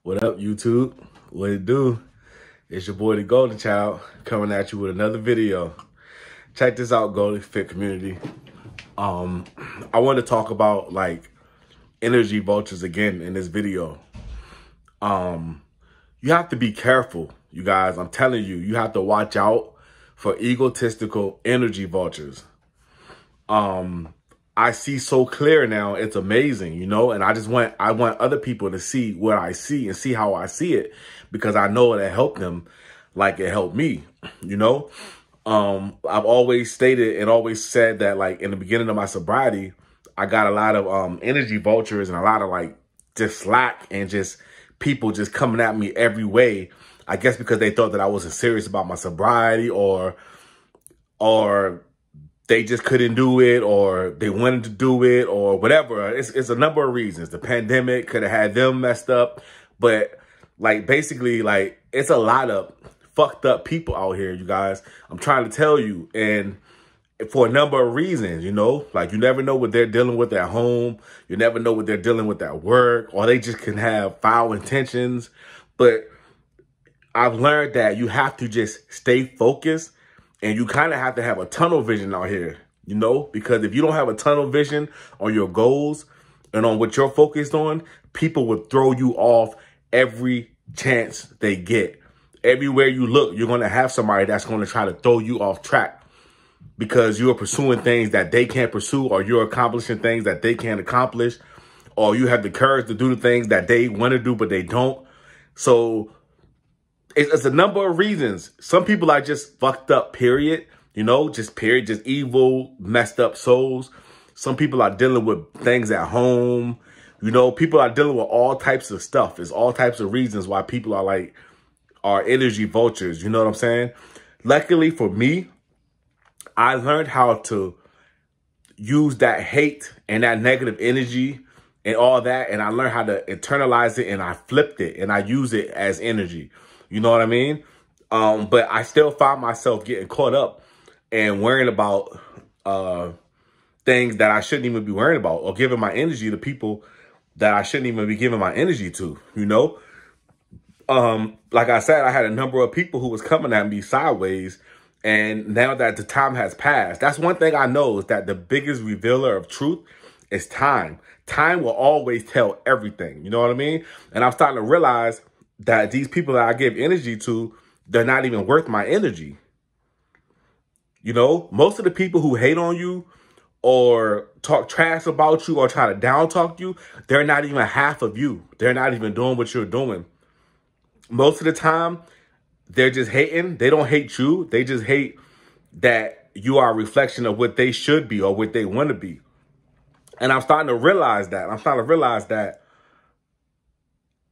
What up, YouTube? What it do? It's your boy, the Golden Child, coming at you with another video. Check this out, Golden Fit community. I want to talk about like energy vultures again in this video. You have to be careful, you guys. I'm telling you, you have to watch out for egotistical energy vultures. I see so clear now. It's amazing, you know, and I want other people to see what I see and see how I see it, because I know it'll help them like it helped me, you know. I've always stated and always said that, like, in the beginning of my sobriety, I got a lot of energy vultures and a lot of like just slack and just people just coming at me every way. I guess because they thought that I wasn't serious about my sobriety, or they just couldn't do it, or they wanted to do it, or whatever. It's a number of reasons. The pandemic could have had them messed up. But like, basically, like, it's a lot of fucked up people out here, you guys. I'm trying to tell you. And for a number of reasons, you know, like, you never know what they're dealing with at home. You never know what they're dealing with at work, or they just can have foul intentions. But I've learned that you have to just stay focused. And you kind of have to have a tunnel vision out here, you know, because if you don't have a tunnel vision on your goals and on what you're focused on, people will throw you off every chance they get. Everywhere you look, you're going to have somebody that's going to try to throw you off track because you're pursuing things that they can't pursue, or you're accomplishing things that they can't accomplish, or you have the courage to do the things that they want to do, but they don't. So it's a number of reasons. Some people are just fucked up, period. You know, just period, just evil, messed up souls. Some people are dealing with things at home. You know, people are dealing with all types of stuff. There's all types of reasons why people are energy vultures. You know what I'm saying? Luckily for me, I learned how to use that hate and that negative energy and all that. And I learned how to internalize it, and I flipped it and I use it as energy. You know what I mean? But I still find myself getting caught up and worrying about things that I shouldn't even be worrying about, or giving my energy to people that I shouldn't even be giving my energy to, you know? Like I said, I had a number of people who was coming at me sideways, and now that the time has passed, that's one thing I know, is that the biggest revealer of truth is time. Time will always tell everything, you know what I mean? And I'm starting to realize that these people that I give energy to, they're not even worth my energy. You know, most of the people who hate on you or talk trash about you or try to down talk you, they're not even half of you. They're not even doing what you're doing. Most of the time, they're just hating. They don't hate you. They just hate that you are a reflection of what they should be or what they want to be. And I'm starting to realize that.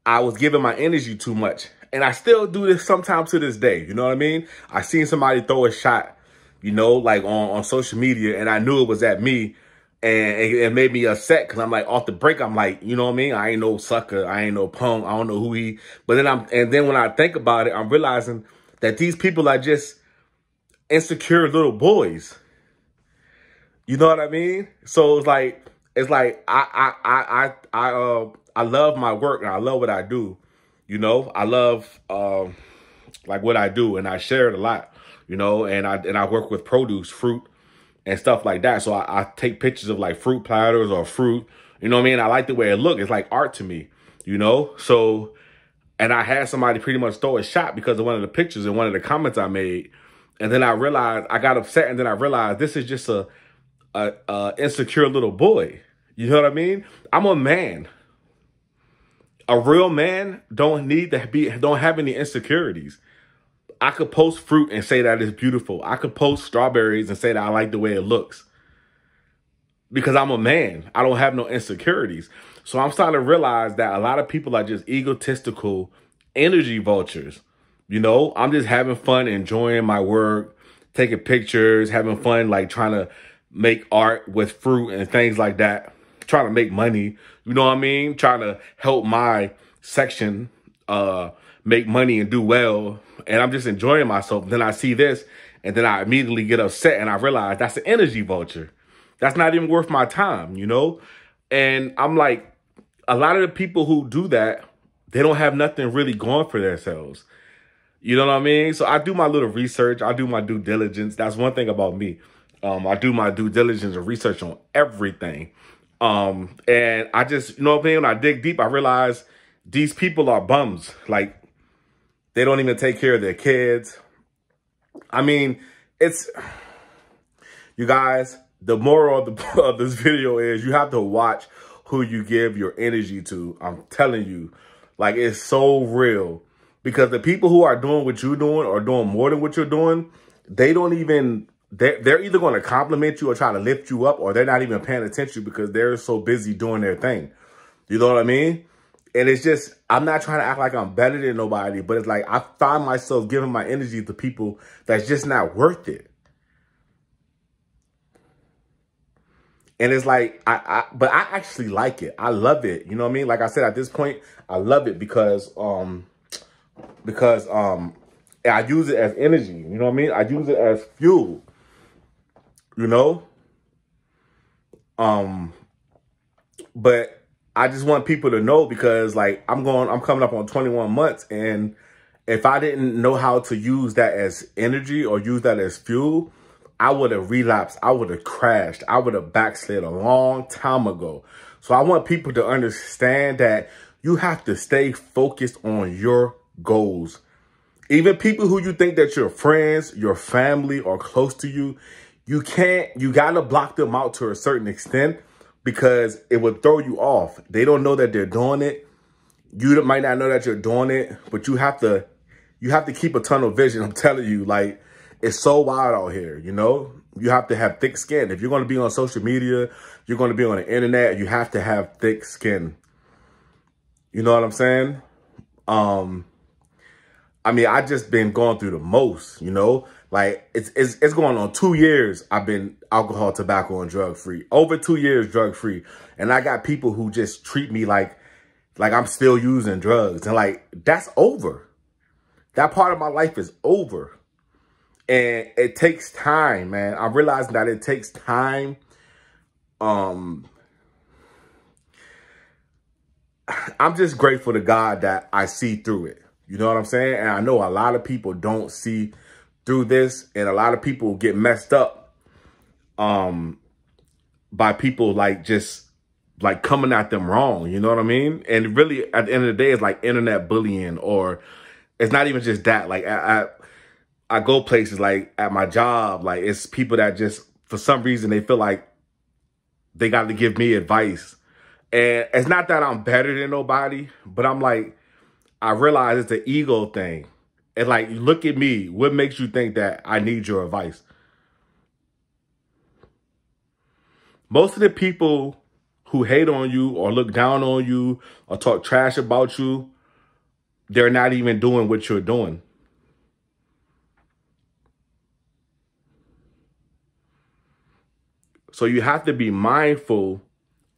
I was giving my energy too much. And I still do this sometimes to this day. You know what I mean? I seen somebody throw a shot, you know, like on social media, and I knew it was at me. And it made me upset, because I'm like, off the break, I'm like, you know what I mean? I ain't no sucker. I ain't no punk. I don't know who he. But then when I think about it, I'm realizing that these people are just insecure little boys. You know what I mean? So it's like I love my work, and I love what I do. You know, I love like what I do, and I share it a lot, you know, and I work with produce, fruit, and stuff like that. So I take pictures of like fruit platters or fruit, you know what I mean? I like the way it looks. It's like art to me, you know? So, and I had somebody pretty much throw a shot because of one of the pictures and one of the comments I made. And then I realized, I got upset, and then I realized this is just a insecure little boy. You know what I mean? I'm a man. A real man don't have any insecurities. I could post fruit and say that it's beautiful. I could post strawberries and say that I like the way it looks, because I'm a man. I don't have no insecurities. So I'm starting to realize that a lot of people are just egotistical energy vultures. You know, I'm just having fun, enjoying my work, taking pictures, having fun, like trying to make art with fruit and things like that. Trying to make money, you know what I mean? Trying to help my section make money and do well. And I'm just enjoying myself. Then I see this, and then I immediately get upset, and I realize that's an energy vulture. That's not even worth my time, you know? And I'm like, a lot of the people who do that they don't have nothing really going for themselves. You know what I mean? So I do my little research. I do my due diligence. That's one thing about me. I do my due diligence and research on everything. And I just, you know what I mean? When I dig deep, I realize these people are bums. Like, they don't even take care of their kids. I mean, you guys, the moral of this video is you have to watch who you give your energy to. I'm telling you, like, it's so real. Because the people who are doing what you're doing or doing more than what you're doing, they don't even, they're either going to compliment you or try to lift you up, or they're not even paying attention because they're so busy doing their thing. You know what I mean? And it's just, I'm not trying to act like I'm better than nobody, but it's like I find myself giving my energy to people that's just not worth it. And it's like, but I actually like it. I love it. You know what I mean? Like I said, at this point, I love it because I use it as energy. You know what I mean? I use it as fuel. You know? But I just want people to know, because like I'm coming up on 21 months, and if I didn't know how to use that as energy or use that as fuel, I would have relapsed. I would have crashed. I would have backslid a long time ago. So I want people to understand that you have to stay focused on your goals. Even people who you think that your friends, your family, or close to you, you got to block them out to a certain extent, because it would throw you off. They don't know that they're doing it. You might not know that you're doing it, but you have to keep a tunnel vision. I'm telling you, like, it's so wild out here, you know? You have to have thick skin. If you're going to be on social media, you're going to be on the internet, you have to have thick skin. You know what I'm saying? I mean, I just been going through the most, you know? Like, it's going on 2 years I've been alcohol, tobacco, and drug-free. Over 2 years drug-free. And I got people who just treat me like I'm still using drugs. And, like, that's over. That part of my life is over. And it takes time, man. I'm realizing that it takes time. I'm just grateful to God that I see through it. You know what I'm saying? And I know a lot of people don't see through this, and a lot of people get messed up by people like just like coming at them wrong. You know what I mean? And really, at the end of the day, it's like internet bullying, or it's not even just that. Like I go places like at my job, like it's people that just, for some reason, they feel like they got to give me advice. And it's not that I'm better than nobody, but I'm like, I realize it's an ego thing. And like, look at me. What makes you think that I need your advice? Most of the people who hate on you or look down on you or talk trash about you, they're not even doing what you're doing. So you have to be mindful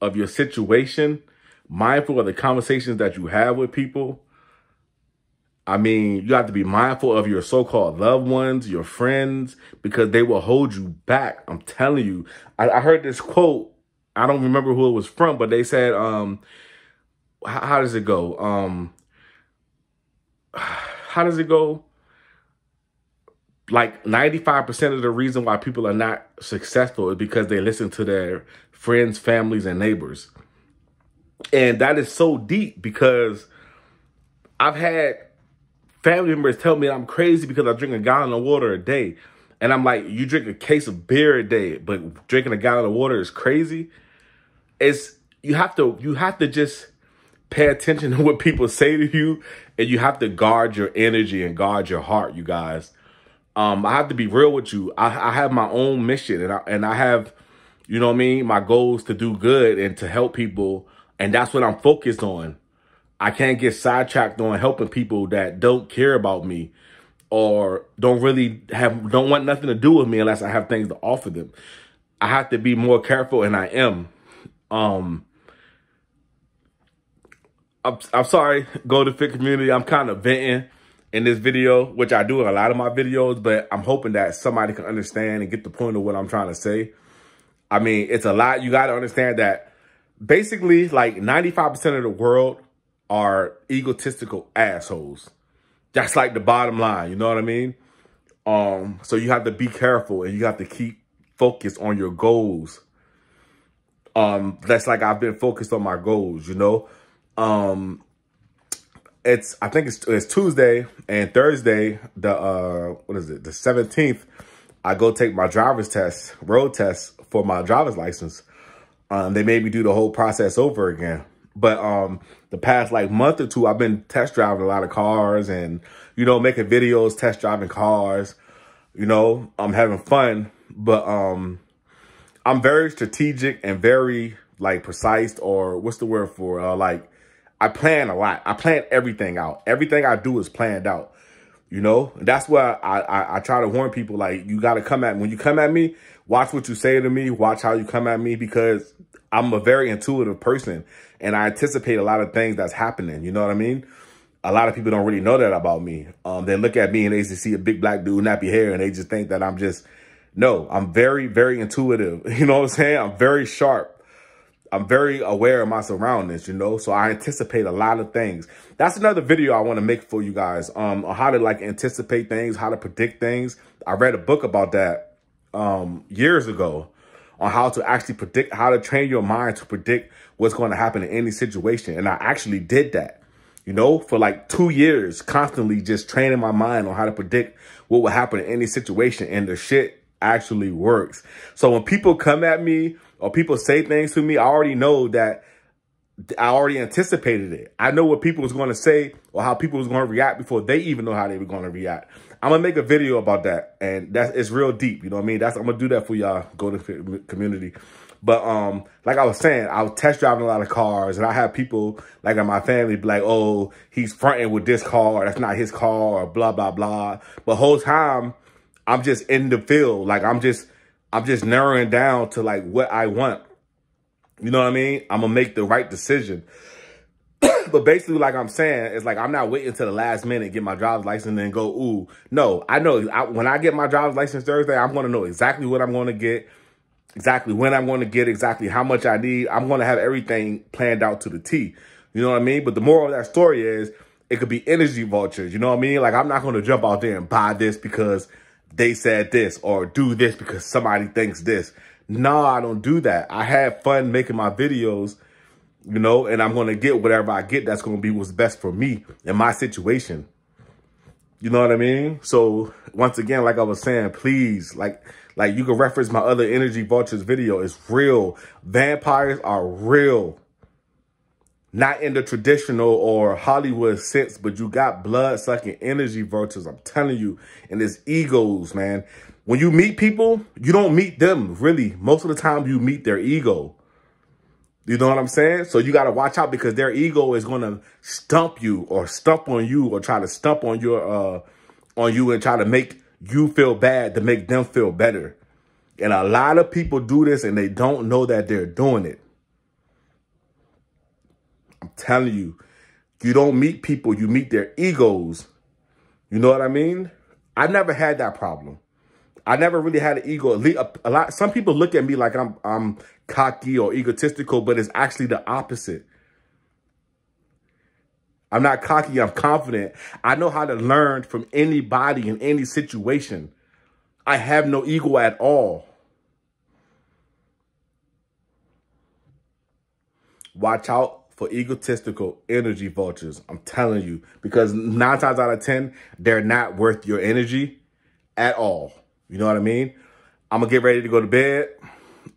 of your situation, mindful of the conversations that you have with people. I mean, you have to be mindful of your so-called loved ones, your friends, because they will hold you back. I'm telling you. I heard this quote. I don't remember who it was from, but they said, how does it go? How does it go? Like 95% of the reason why people are not successful is because they listen to their friends, families, and neighbors. And that is so deep, because I've had family members tell me I'm crazy because I drink a gallon of water a day. And I'm like, you drink a case of beer a day, but drinking a gallon of water is crazy. You have to just pay attention to what people say to you, and you have to guard your energy and guard your heart, you guys. I have to be real with you. I have my own mission, and I have, you know what I mean, my goals to do good and to help people, and that's what I'm focused on. I can't get sidetracked on helping people that don't care about me or don't want nothing to do with me unless I have things to offer them. I have to be more careful, and I am. I'm sorry, Golden Fit community. I'm kind of venting in this video, which I do in a lot of my videos, but I'm hoping that somebody can understand and get the point of what I'm trying to say. I mean, it's a lot. You got to understand that basically like 95% of the world are egotistical assholes. That's like the bottom line. You know what I mean? So you have to be careful and you have to keep focused on your goals. That's like I've been focused on my goals, you know? I think it's Tuesday and Thursday, the 17th, I go take my driver's test, road test for my driver's license. They made me do the whole process over again. But the past like month or two, I've been test driving a lot of cars and, you know, making videos, test driving cars. You know, I'm having fun, but I'm very strategic and very like precise, or what's the word for like, I plan a lot. I plan everything out. Everything I do is planned out. You know, that's why I try to warn people, like, you got to come at me. When you come at me, watch what you say to me. Watch how you come at me, because I'm a very intuitive person and I anticipate a lot of things that's happening. You know what I mean? A lot of people don't really know that about me. They look at me and they just see a big black dude, nappy hair, and they just think that I'm just, no, I'm very, very intuitive. You know what I'm saying? I'm very sharp. I'm very aware of my surroundings, you know, so I anticipate a lot of things. That's another video I want to make for you guys, on how to like anticipate things, how to predict things. I read a book about that years ago, on how to actually predict, how to train your mind to predict what's going to happen in any situation. And I actually did that, you know, for like 2 years, constantly just training my mind on how to predict what will happen in any situation. And the shit actually works. So when people come at me or people say things to me, I already know that I already anticipated it. I know what people was going to say or how people was going to react before they even know how they were going to react. I'm going to make a video about that. And it's real deep. You know what I mean? I'm going to do that for y'all. Go to the community. But like I was saying, I was test driving a lot of cars, and I have people like in my family be like, oh, he's fronting with this car. That's not his car, or blah, blah, blah. But whole time, I'm just in the field. Like I'm just narrowing down to like what I want. You know what I mean? I'm going to make the right decision. But basically, like I'm saying, it's like I'm not waiting till the last minute, get my driver's license and then go, ooh. No, I know when I get my driver's license Thursday, I'm going to know exactly what I'm going to get, exactly when I'm going to get, exactly how much I need. I'm going to have everything planned out to the T. You know what I mean? But the moral of that story is it could be energy vultures. You know what I mean? Like I'm not going to jump out there and buy this because they said this, or do this because somebody thinks this. No, I don't do that. I have fun making my videos, you know, and I'm going to get whatever I get that's going to be what's best for me in my situation. You know what I mean? So once again, like I was saying, please, like you can reference my other Energy Vultures video. It's real. Vampires are real. Not in the traditional or Hollywood sense, but you got blood-sucking energy vultures, I'm telling you. And it's egos, man. When you meet people, you don't meet them, really. Most of the time, you meet their ego. You know what I'm saying? So you got to watch out, because their ego is going to stump you or stump on you, or try to stump on your on you and try to make you feel bad to make them feel better. And a lot of people do this and they don't know that they're doing it. I'm telling you, you don't meet people, you meet their egos. You know what I mean? I never had that problem. I never really had an ego. A lot. Some people look at me like I'm cocky or egotistical, but it's actually the opposite. I'm not cocky, I'm confident. I know how to learn from anybody in any situation. I have no ego at all. Watch out for egotistical energy vultures. I'm telling you, because 9 times out of 10, they're not worth your energy at all. You know what I mean? I'm going to get ready to go to bed.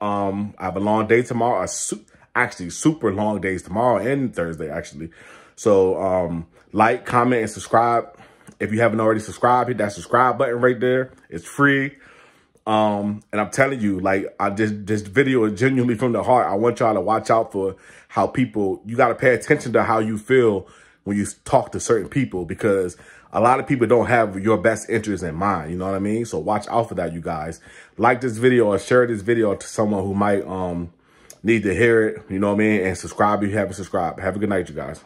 I have a long day tomorrow. Actually, super long days tomorrow and Thursday, actually. So like, comment, and subscribe. If you haven't already subscribed, hit that subscribe button right there. It's free. And I'm telling you, like, this video is genuinely from the heart. I want y'all to watch out for how people, you got to pay attention to how you feel when you talk to certain people, because a lot of people don't have your best interest in mind. You know what I mean? So watch out for that, you guys. Like this video or share this video to someone who might need to hear it. You know what I mean? And subscribe if you haven't subscribed. Have a good night, you guys.